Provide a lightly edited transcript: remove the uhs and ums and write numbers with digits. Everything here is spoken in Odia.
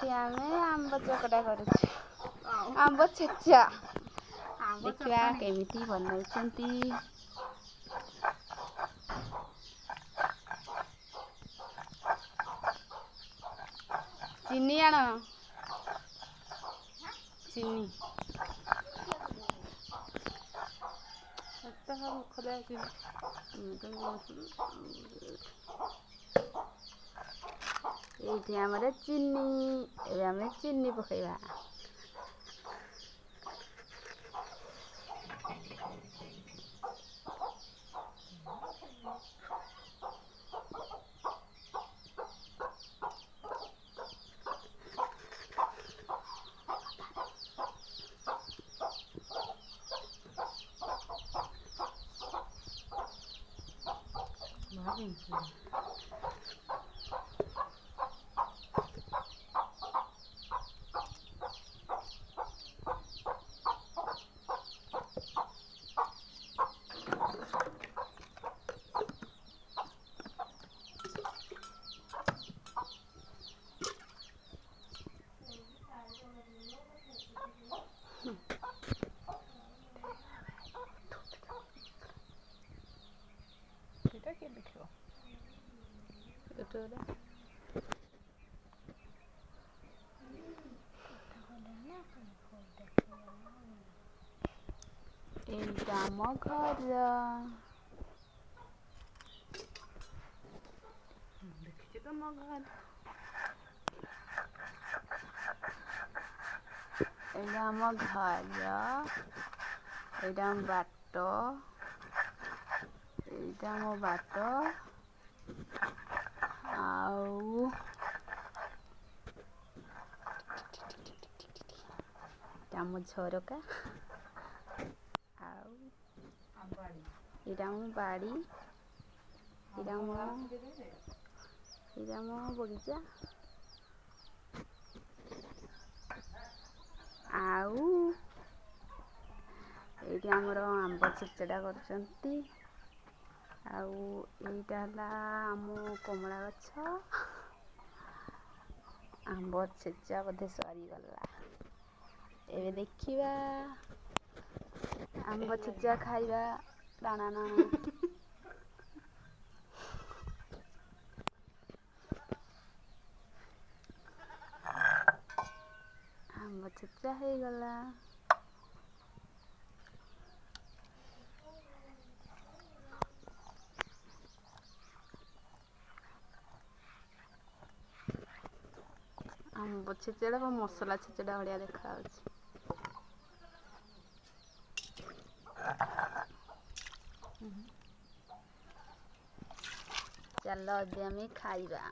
ଏଇଠି ଆମେ ଆମ୍ବ ଚକଟା କରୁଛୁ। ଆମ୍ବ ଛେଚା ଦେଖିବା କେମିତି ବନଉଛନ୍ତି। ଚିନି ଆଣ, ଚିନି ଏଇଠି ଆମର ଚିନି, ଏବେ ଆମେ ଚିନି ପକେଇବା। ସେଇଟା କିଏ ଦେଖିବ? ଏଇଟା ଆମ ଘର। ଦେଖିଛି ତମ ଘର। ଏଇଟା ଆମ ଘର, ଏଇଟା ଆମ ବାଟ, ଏଇଟା ଆମ ବାଟ, ଆଉ ଏଇଟା ଆମ ଝରକା, ଆଉ ଏଇଟା ଆମ ବାଡ଼ି, ଏଇଟା ଆମ ବଗିଚା, ଆଉ ଏଇଠି ଆମର ଆମ୍ବ ଛେଚେଡ଼ା କରୁଛନ୍ତି। ଆଉ ଏଇଟା ହେଲା ଆମ କମଳା ଗଛ। ଆମ୍ବ ଛେଚା ବୋଧେ ସରିଗଲା, ଏବେ ଦେଖିବା ଆମ୍ବ ଛେଚା ଖାଇବା। ଆମ୍ବ ଛେଚା ହେଇଗଲା। ଆମ୍ବ ଛେଚେଡ଼ା ବା ମସଲା ଛେଚେଡ଼ା ଭଳିଆ ଦେଖାଯାଉଛି। ଚାଲ ଏବେ ଆମେ ଖାଇବା।